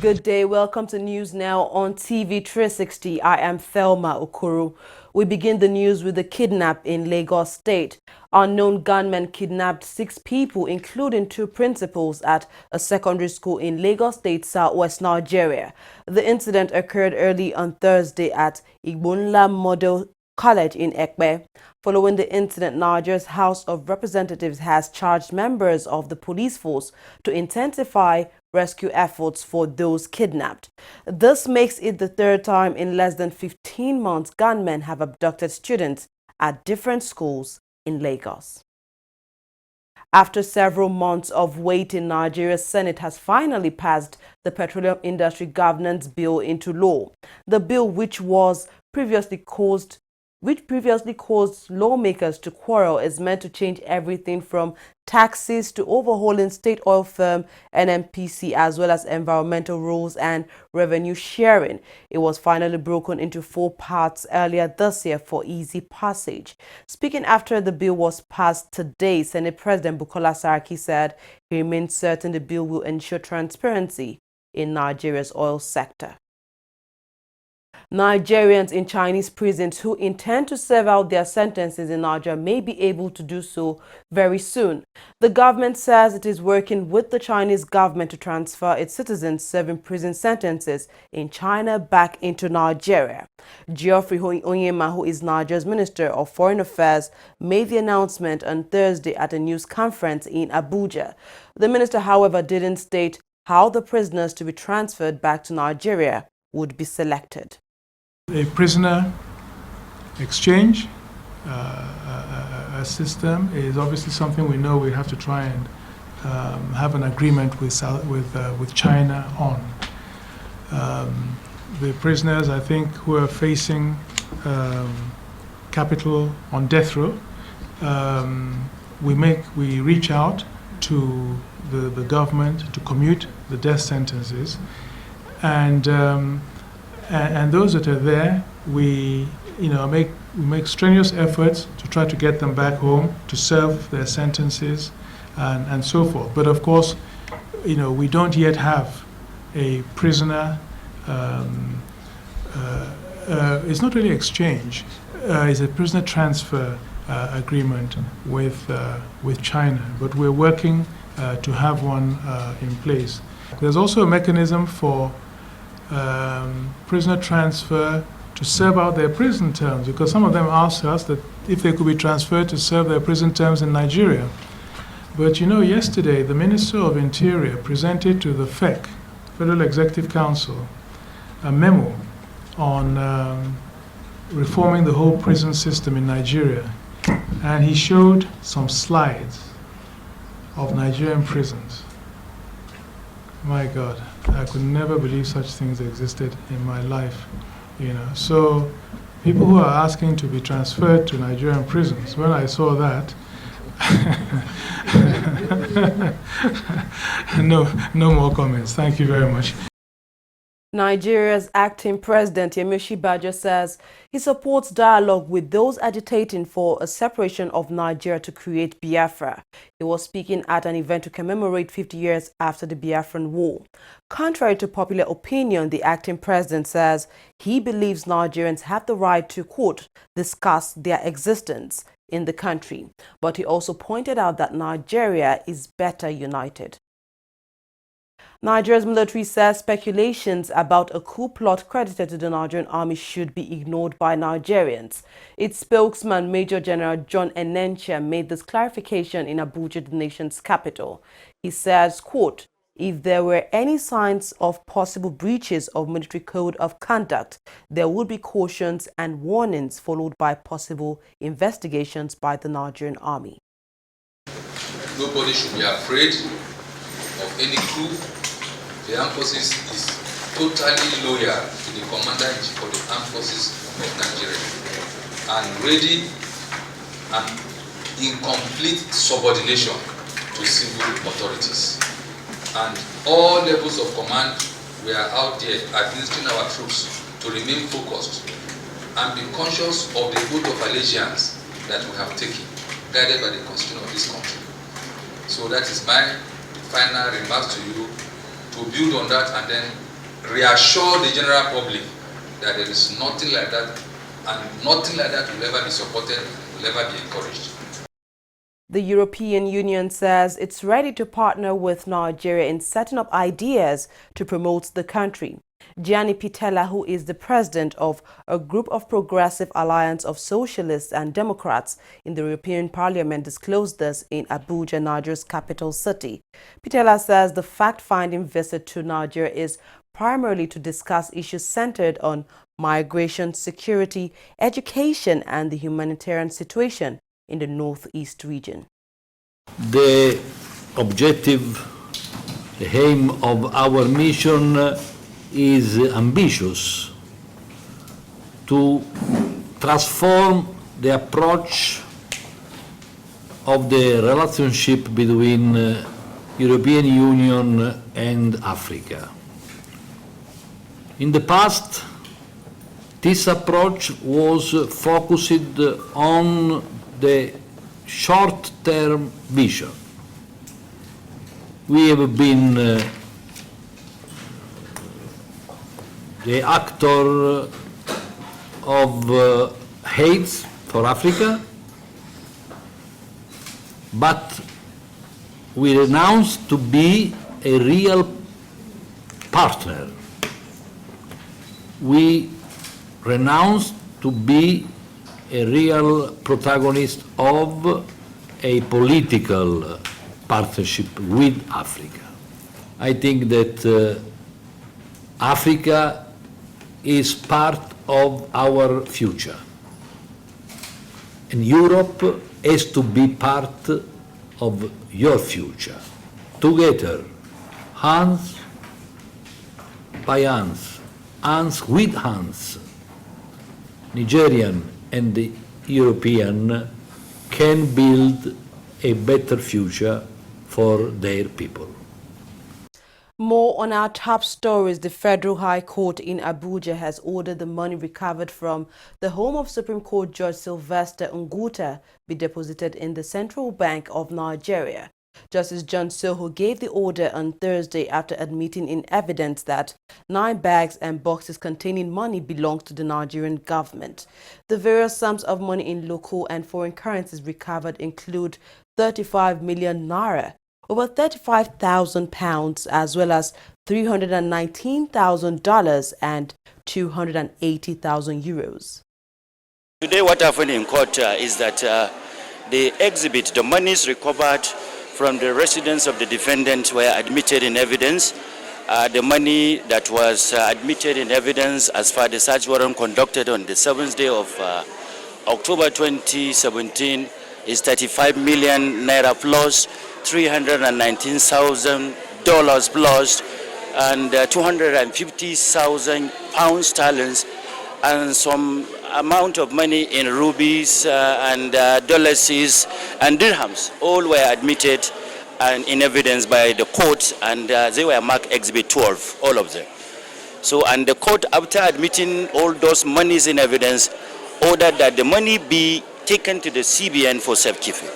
Good day. Welcome to News Now on TV360. I am Thelma Okoro. We begin the news with the kidnap in Lagos State. Unknown gunmen kidnapped 6 people, including 2 principals at a secondary school in Lagos State, southwest Nigeria. The incident occurred early on Thursday at Igbonla Model College in Ekpe. Following the incident, Nigeria's House of Representatives has charged members of the police force to intensify rescue efforts for those kidnapped. This makes it the 3rd time in less than 15 months gunmen have abducted students at different schools in Lagos. After several months of waiting, Nigeria's Senate has finally passed the Petroleum Industry Governance Bill into law. The bill, which previously caused lawmakers to quarrel, is meant to change everything from taxes to overhauling state oil firm NNPC, as well as environmental rules and revenue sharing. It was finally broken into 4 parts earlier this year for easy passage. Speaking after the bill was passed today, Senate President Bukola Saraki said he remains certain the bill will ensure transparency in Nigeria's oil sector. Nigerians in Chinese prisons who intend to serve out their sentences in Nigeria may be able to do so very soon. The government says it is working with the Chinese government to transfer its citizens serving prison sentences in China back into Nigeria. Geoffrey Onyema, who is Nigeria's Minister of Foreign Affairs, made the announcement on Thursday at a news conference in Abuja. The minister, however, didn't state how the prisoners to be transferred back to Nigeria would be selected. A prisoner exchange a system is obviously something we know we have to try and have an agreement with China on. The prisoners, I think, who are facing capital on death row, we reach out to the government to commute the death sentences, and those that are there, we make strenuous efforts to try to get them back home to serve their sentences and so forth. But of course, we don't yet have a prisoner. It's not really exchange. It's a prisoner transfer agreement with China, but we're working to have one in place. There's also a mechanism for prisoner transfer to serve out their prison terms, because some of them asked us that if they could be transferred to serve their prison terms in Nigeria. But yesterday the Minister of Interior presented to the FEC, Federal Executive Council, a memo on reforming the whole prison system in Nigeria, and he showed some slides of Nigerian prisons. My God, I could never believe such things existed in my life, So people who are asking to be transferred to Nigerian prisons, when I saw that, no more comments. Thank you very much. Nigeria's acting president, Yemi Bajo, says he supports dialogue with those agitating for a separation of Nigeria to create Biafra. He was speaking at an event to commemorate 50 years after the Biafran War. Contrary to popular opinion, the acting president says he believes Nigerians have the right to, quote, discuss their existence in the country. But he also pointed out that Nigeria is better united. Nigeria's military says speculations about a coup plot credited to the Nigerian Army should be ignored by Nigerians. Its spokesman, Major General John Enenche, made this clarification in Abuja, the nation's capital. He says, quote, if there were any signs of possible breaches of military code of conduct, there would be cautions and warnings followed by possible investigations by the Nigerian Army. Nobody should be afraid of any coup. The armed forces is totally loyal to the commander-in-chief of the armed forces of Nigeria and ready and in complete subordination to civil authorities. And all levels of command, we are out there administering our troops to remain focused and be conscious of the oath of allegiance that we have taken, guided by the constitution of this country. So that is my final remarks to you, to build on that and then reassure the general public that there is nothing like that, and nothing like that will ever be supported, will ever be encouraged. The European Union says it's ready to partner with Nigeria in setting up ideas to promote the country. Gianni Pittella, who is the president of a group of progressive alliance of socialists and Democrats in the European Parliament, disclosed this in Abuja, Nigeria's capital city. Pittella says the fact-finding visit to Nigeria is primarily to discuss issues centered on migration, security, education, and the humanitarian situation in the northeast region. The objective, the aim of our mission is ambitious: to transform the approach of the relationship between European Union and Africa. In the past, this approach was focused on the short-term vision. We have been the actor of hate for Africa, but we renounced to be a real partner. We renounced to be a real protagonist of a political partnership with Africa. I think that Africa is part of our future, and Europe has to be part of your future. Together, hands by hands, hands with hands, Nigerian and the European can build a better future for their people. More on our top stories. The Federal High Court in Abuja has ordered the money recovered from the home of Supreme Court Judge Sylvester Nguta be deposited in the Central Bank of Nigeria. Justice John Soho gave the order on Thursday after admitting in evidence that 9 bags and boxes containing money belonged to the Nigerian government. The various sums of money in local and foreign currencies recovered include 35 million naira, over 35,000 pounds, as well as $319,000 and 280,000 euros. Today what happened in court is that the exhibit, the monies recovered from the residence of the defendant were admitted in evidence. The money that was admitted in evidence as far as the search warrant conducted on the 7th day of October 2017 is 35 million naira plus, $319,000 plus, and 250,000 pounds sterling, and some amount of money in rubies and dollars and dirhams. All were admitted and in evidence by the court, and they were marked Exhibit 12, all of them. So, and the court, after admitting all those monies in evidence, ordered that the money be taken to the CBN for safekeeping.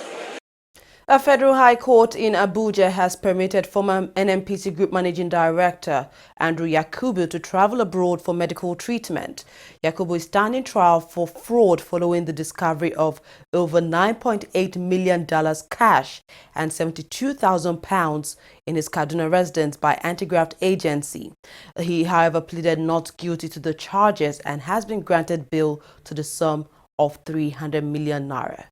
A federal high court in Abuja has permitted former NNPC Group Managing Director Andrew Yakubu to travel abroad for medical treatment. Yakubu is standing trial for fraud following the discovery of over $9.8 million cash and 72,000 pounds in his Kaduna residence by anti-graft agency. He, however, pleaded not guilty to the charges and has been granted bail to the sum of 300 million naira.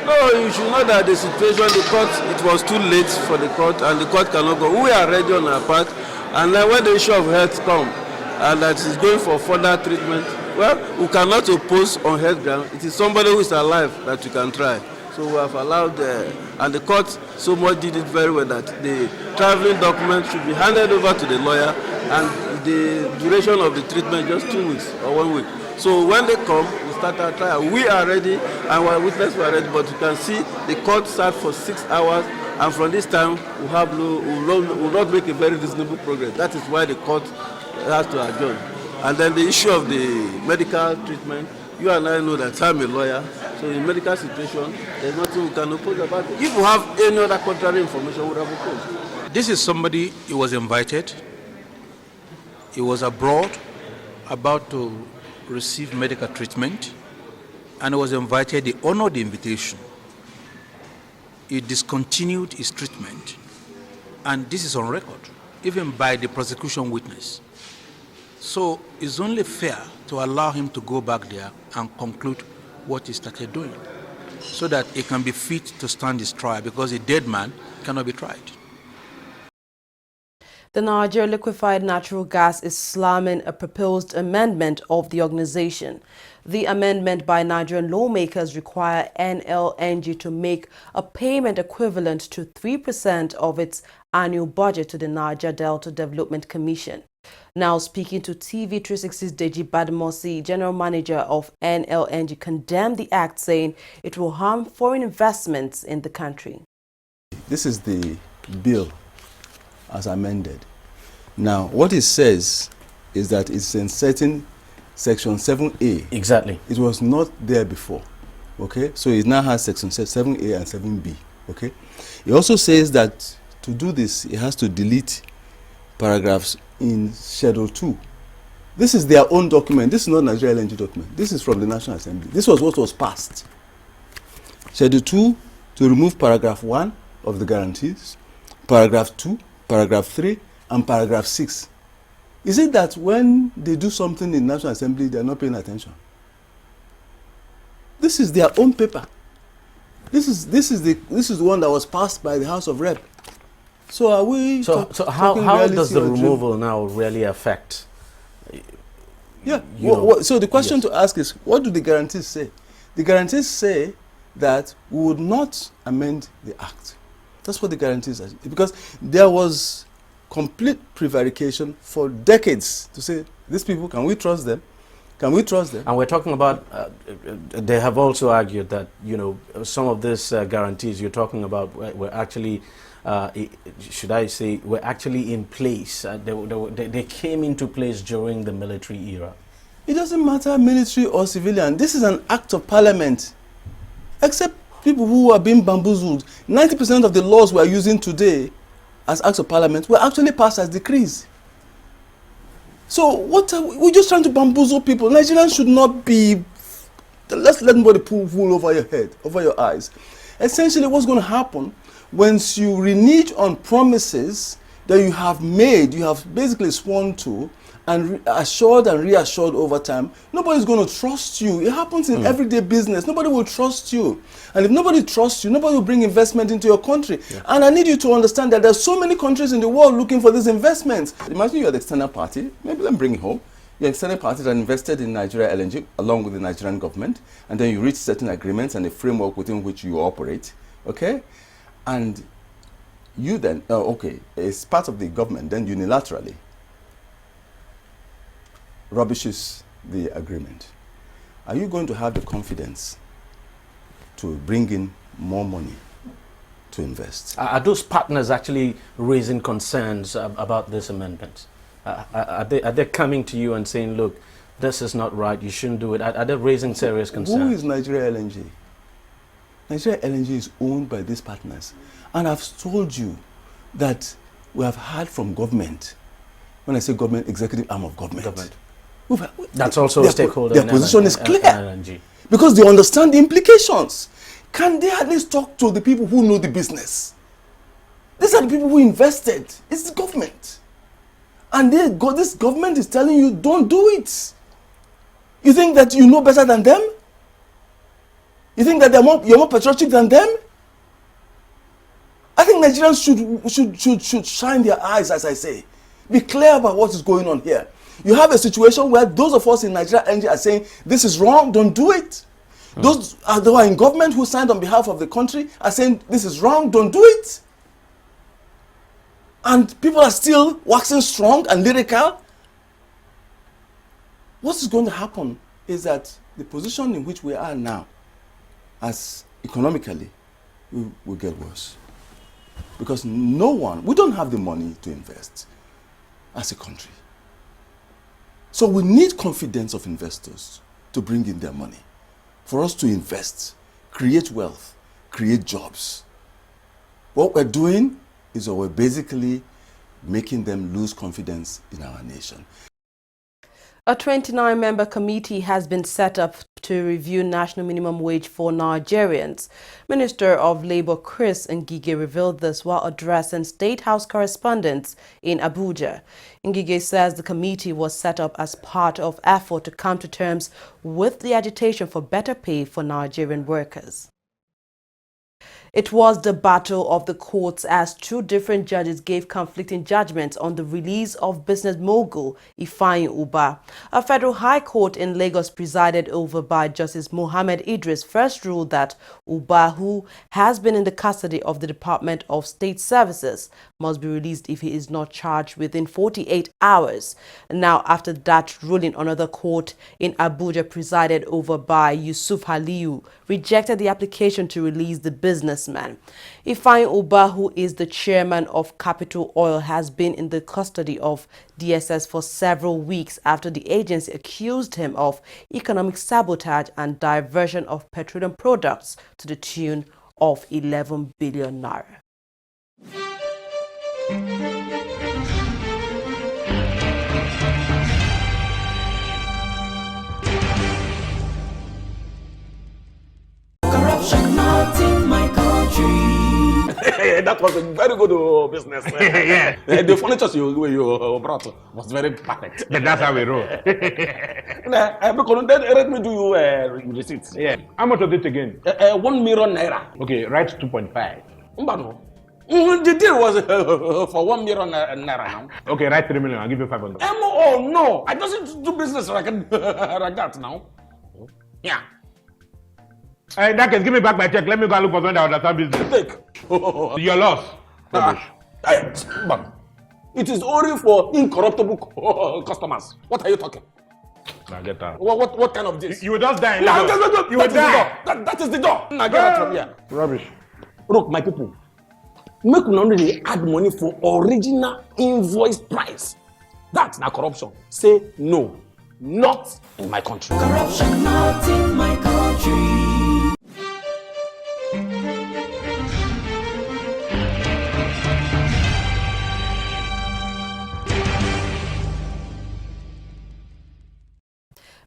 No, you should know that the situation, the court, it was too late for the court, and the court cannot go. We are ready on our part, and then when the issue of health comes, and that is going for further treatment, well, we cannot oppose on health ground. It is somebody who is alive that you can try. So we have allowed, and the court so much did it very well that the traveling document should be handed over to the lawyer, and the duration of the treatment just 2 weeks or 1 week. So when they come, we start our trial. We are ready, and our witnesses are ready, but you can see the court sat for 6 hours, and from this time, we will not make a very reasonable progress. That is why the court has to adjourn. And then the issue of the medical treatment, you and I know that I'm a lawyer, so in medical situation, there's nothing we can oppose about it. If you have any other contrary information, we would have opposed. This is somebody who was invited He was abroad, about to receive medical treatment, and was invited. He honored the invitation. He discontinued his treatment, and this is on record, even by the prosecution witness. So it's only fair to allow him to go back there and conclude what he started doing, so that he can be fit to stand his trial, because a dead man cannot be tried. The Nigeria Liquefied Natural Gas is slamming a proposed amendment of the organization. The amendment by Nigerian lawmakers require NLNG to make a payment equivalent to 3% of its annual budget to the Niger Delta Development Commission. Now speaking to TV360's Deji Badmosi, General Manager of NLNG, condemned the act, saying it will harm foreign investments in the country. This is the bill as amended. Now, what it says is that it's inserting Section 7A. Exactly. It was not there before. Okay? So it now has Section 7A and 7B. Okay? It also says that to do this, it has to delete paragraphs in Schedule 2. This is their own document. This is not Nigerian LNG document. This is from the National Assembly. This was what was passed. Schedule 2, to remove paragraph 1 of the guarantees, paragraph 2, paragraph 3, and paragraph 6. Is it that when they do something in National Assembly, they are not paying attention? This is their own paper. This is the one that was passed by the House of Rep. So are we? So how does the removal now really affect? Yeah. So the question to ask is, what do the guarantees say? The guarantees say that we would not amend the act. That's what the guarantees are. Because there was complete prevarication for decades to say, these people, can we trust them? Can we trust them? And we're talking about, they have also argued that, you know, some of these guarantees you're talking about were actually, should I say, were actually in place. They came into place during the military era. It doesn't matter military or civilian. This is an act of parliament. Except people who are being bamboozled. 90% of the laws we are using today as acts of parliament were actually passed as decrees. So what are we're just trying to bamboozle people. Nigerians should not be, let's let nobody pull wool over your head, over your eyes. Essentially, what's going to happen once you renege on promises that you have made, you have basically sworn to, and assured and reassured over time, nobody's going to trust you. It happens in everyday business. Nobody will trust you. And if nobody trusts you, nobody will bring investment into your country. Yeah. And I need you to understand that there's so many countries in the world looking for these investments. Imagine you're the external party. Maybe let me bring it home. You're an external party that invested in Nigeria LNG along with the Nigerian government. And then you reach certain agreements and a framework within which you operate. Okay? And you then, as part of the government, then unilaterally rubbishes the agreement. Are you going to have the confidence to bring in more money to invest? Are those partners actually raising concerns about this amendment? Are they coming to you and saying, look, this is not right, you shouldn't do it? Are they raising serious concerns? Who is Nigeria LNG? Nigeria LNG is owned by these partners. And I've told you that we have heard from government. When I say government, executive arm of government. That's also a stakeholder. Their position is clear. NLNG. Because they understand the implications. Can they at least talk to the people who know the business? These are the people who invested. It's the government. And this government is telling you, don't do it. You think that you know better than them? You think that you're more patriotic than them? I think Nigerians should shine their eyes, as I say. Be clear about what is going on here. You have a situation where those of us in Nigeria NG are saying, this is wrong, don't do it. Those who are in government who signed on behalf of the country are saying, this is wrong, don't do it. And people are still waxing strong and lyrical. What is going to happen is that the position in which we are now, as economically, will get worse. Because we don't have the money to invest as a country. So we need confidence of investors to bring in their money, for us to invest, create wealth, create jobs. What we're doing is we're basically making them lose confidence in our nation. A 29-member committee has been set up to review national minimum wage for Nigerians. Minister of Labour Chris Ngige revealed this while addressing State House correspondents in Abuja. Ngige says the committee was set up as part of effort to come to terms with the agitation for better pay for Nigerian workers. It was the battle of the courts as two different judges gave conflicting judgments on the release of business mogul Ifeanyi Ubah. A federal high court in Lagos presided over by Justice Mohammed Idris first ruled that Ubah, who has been in the custody of the Department of State Services, must be released if he is not charged within 48 hours. Now, after that ruling, another court in Abuja presided over by Yusuf Haliu rejected the application to release the businessman. Ifeanyi Ubah, who is the chairman of Capital Oil, has been in the custody of DSS for several weeks after the agency accused him of economic sabotage and diversion of petroleum products to the tune of 11 billion naira. Corruption not in my country. That was a very good business. Yeah. The furniture you brought was very perfect. That's how we roll. Because let me do you receipts. Yeah. How much of it again? 1 million naira. Okay, write 2.5. Mbano. The deal was for 1 million naira now. Okay, write 3 million. I'll give you 500. Oh no, I doesn't do business like that now. Yeah. In that case, give me back my check. Let me go and look for someone that understand business. Take. Your loss. It is only for incorruptible customers. What are you talking? Now get out. What kind of this? You will just die. No, you will die. That is the door. Now get out from here. Rubbish. Look, my people. Make una only add money for original invoice price. That's not corruption. Say no. Not in my country. Corruption not in my country.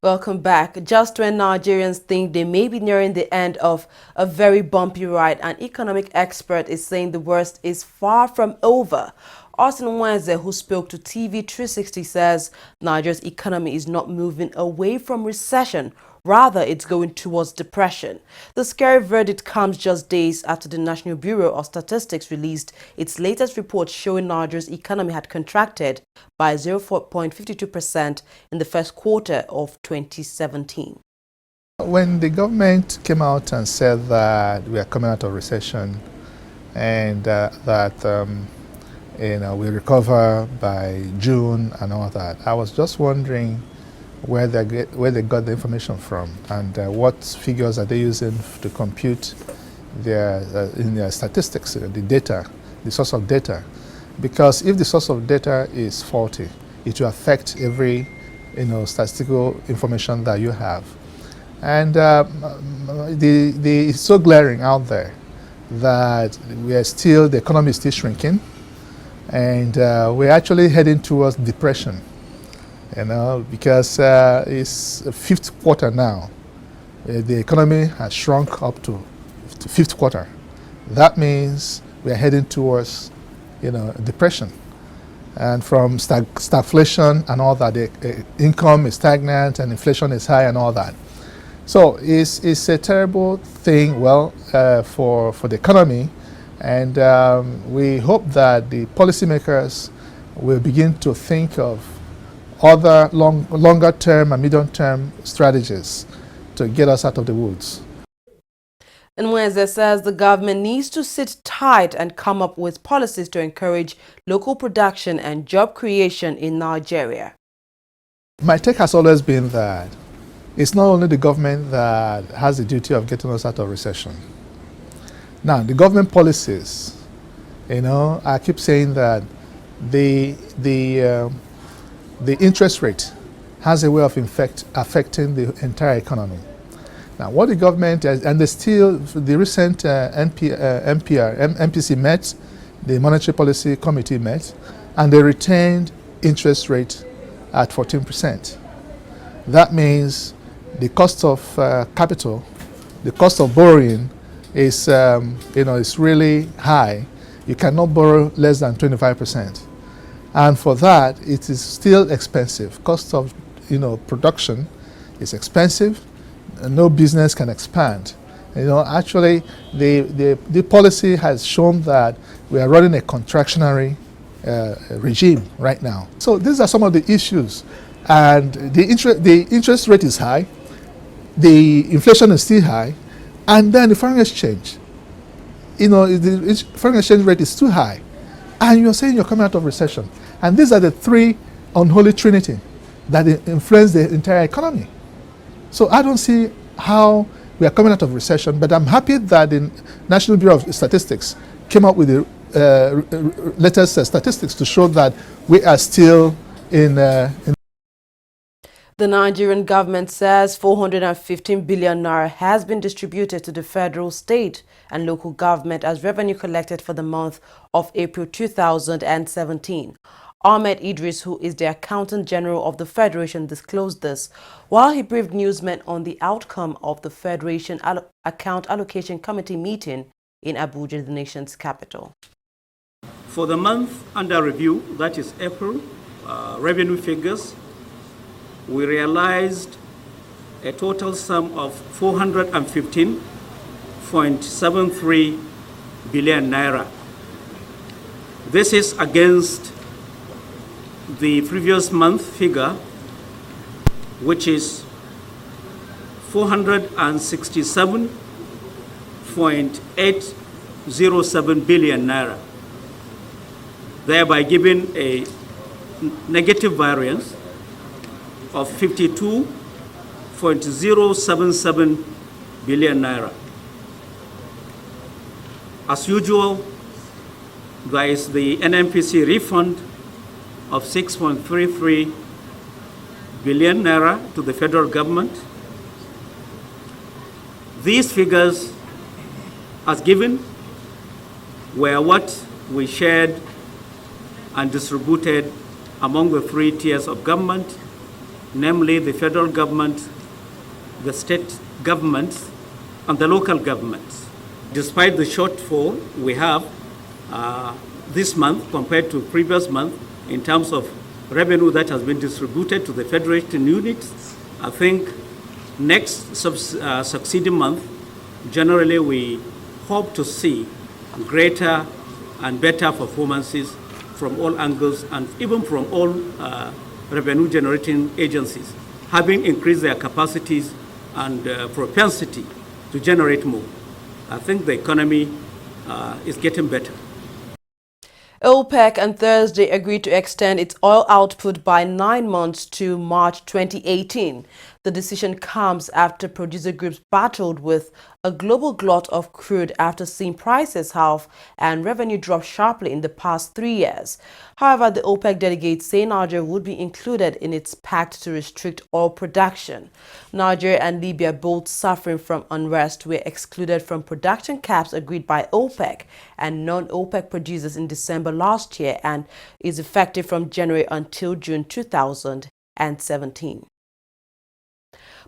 Welcome back. Just when Nigerians think they may be nearing the end of a very bumpy ride, an economic expert is saying the worst is far from over. Austin Wenze, who spoke to TV360, says Nigeria's economy is not moving away from recession. Rather, it's going towards depression. The scary verdict comes just days after the National Bureau of Statistics released its latest report showing Nigeria's economy had contracted by 0.52% in the first quarter of 2017. When the government came out and said that we are coming out of recession and that we recover by June and all that, I was just wondering where they got the information from and what figures are they using to compute in their statistics, the data, the source of data. Because if the source of data is faulty, it will affect every statistical information that you have. And it's so glaring out there that the economy is still shrinking, and we're actually heading towards depression. Because it's fifth quarter now. The economy has shrunk up to fifth quarter. That means we are heading towards, depression. And from stagflation and all that, the income is stagnant and inflation is high and all that. So it's a terrible thing, for the economy. And we hope that the policymakers will begin to think of other longer term and medium term strategies to get us out of the woods. And Wenze says the government needs to sit tight and come up with policies to encourage local production and job creation in Nigeria. My take has always been that it's not only the government that has the duty of getting us out of recession. Now, the government policies, I keep saying that the interest rate has a way of affecting the entire economy. Now, what the government and the recent MPC met, the Monetary Policy Committee met, and they retained interest rate at 14%. That means the cost of capital, the cost of borrowing is, is really high. You cannot borrow less than 25%. And for that, it is still expensive. Cost of, production is expensive. No business can expand. Actually, the policy has shown that we are running a contractionary regime right now. So these are some of the issues. And the interest rate is high, the inflation is still high, and then the foreign exchange. The foreign exchange rate is too high. And you're saying you're coming out of recession. And these are the three unholy trinity that influence the entire economy. So I don't see how we are coming out of recession, but I'm happy that the National Bureau of Statistics came up with the latest statistics to show that we are still in The Nigerian government says 415 billion naira has been distributed to the federal, state and local government as revenue collected for the month of April 2017. Ahmed Idris, who is the Accountant General of the Federation, disclosed this while he briefed newsmen on the outcome of the Federation Account Allocation Committee meeting in Abuja, the nation's capital. For the month under review, that is April, revenue figures, we realized a total sum of 415.73 billion naira. This is against the previous month figure, which is 467.807 billion naira, thereby giving a negative variance of 52.077 billion naira. As usual, there is the NNPC refund of 6.33 billion naira to the federal government. These figures, as given, were what we shared and distributed among the three tiers of government, namely the federal government, the state governments, and the local governments. Despite the shortfall we have this month compared to previous month in terms of revenue that has been distributed to the federation units, I think next succeeding month, generally we hope to see greater and better performances from all angles and even from all revenue generating agencies, having increased their capacities and propensity to generate more. I think the economy is getting better. OPEC on Thursday agreed to extend its oil output by 9 months to March 2018. The decision comes after producer groups battled with a global glut of crude after seeing prices halve and revenue drop sharply in the past 3 years. However, the OPEC delegates say Nigeria would be included in its pact to restrict oil production. Nigeria and Libya, both suffering from unrest, were excluded from production caps agreed by OPEC and non-OPEC producers in December last year and is effective from January until June 2017.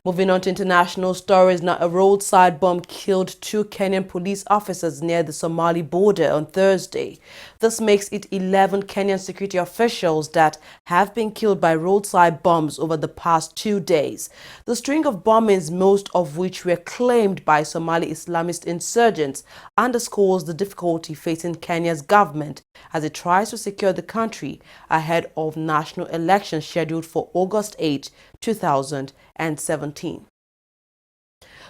Moving on to international stories, now a roadside bomb killed 2 Kenyan police officers near the Somali border on Thursday. This makes it 11 Kenyan security officials that have been killed by roadside bombs over the past 2 days. The string of bombings, most of which were claimed by Somali Islamist insurgents, underscores the difficulty facing Kenya's government as it tries to secure the country ahead of national elections scheduled for August 8, 2017.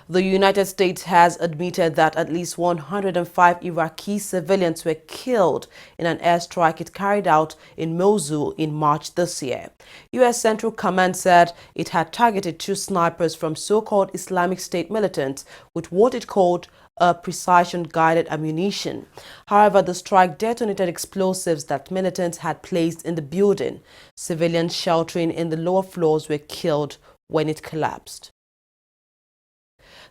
The United States has admitted that at least 105 Iraqi civilians were killed in an airstrike it carried out in Mosul in March this year. U.S. Central Command said it had targeted 2 snipers from so-called Islamic State militants with what it called a precision-guided ammunition. However, the strike detonated explosives that militants had placed in the building. Civilians sheltering in the lower floors were killed when it collapsed.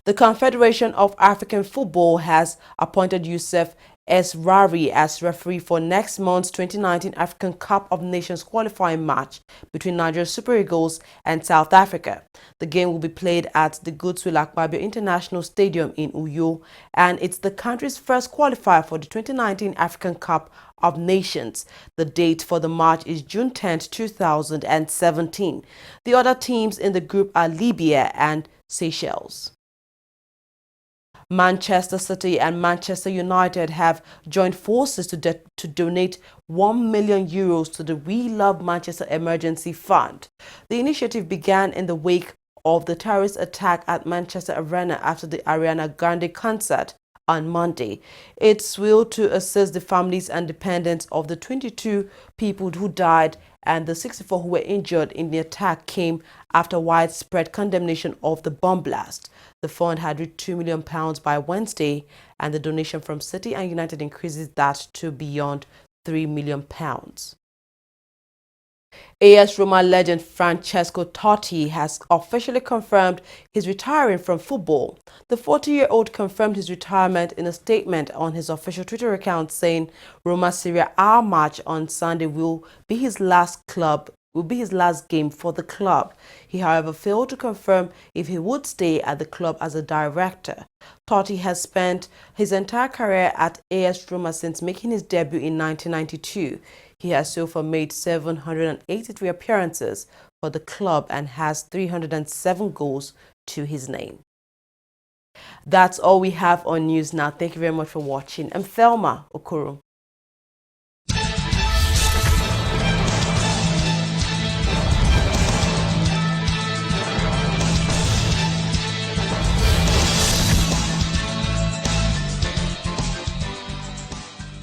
The Confederation of African Football has appointed Youssef S. Rari as referee for next month's 2019 African Cup of Nations qualifying match between Nigeria Super Eagles and South Africa. The game will be played at the Godswill Akpabio International Stadium in Uyo, and it's the country's first qualifier for the 2019 African Cup of Nations. The date for the match is June 10, 2017. The other teams in the group are Libya and Seychelles. Manchester City and Manchester United have joined forces to donate €1 million to the We Love Manchester Emergency Fund. The initiative began in the wake of the terrorist attack at Manchester Arena after the Ariana Grande concert on Monday. It's will to assist the families and dependents of the 22 people who died and the 64 who were injured in the attack came after widespread condemnation of the bomb blast. The fund had reached £2 million by Wednesday, and the donation from City and United increases that to beyond £3 million. AS Roma legend Francesco Totti has officially confirmed he's retiring from football. The 40-year-old confirmed his retirement in a statement on his official Twitter account, saying Roma Serie A match on Sunday will be his last game for the club. He, however, failed to confirm if he would stay at the club as a director. Totti has spent his entire career at AS Roma since making his debut in 1992. He has so far made 783 appearances for the club and has 307 goals to his name. That's all we have on News Now. Thank you very much for watching. I'm Thelma Okoro.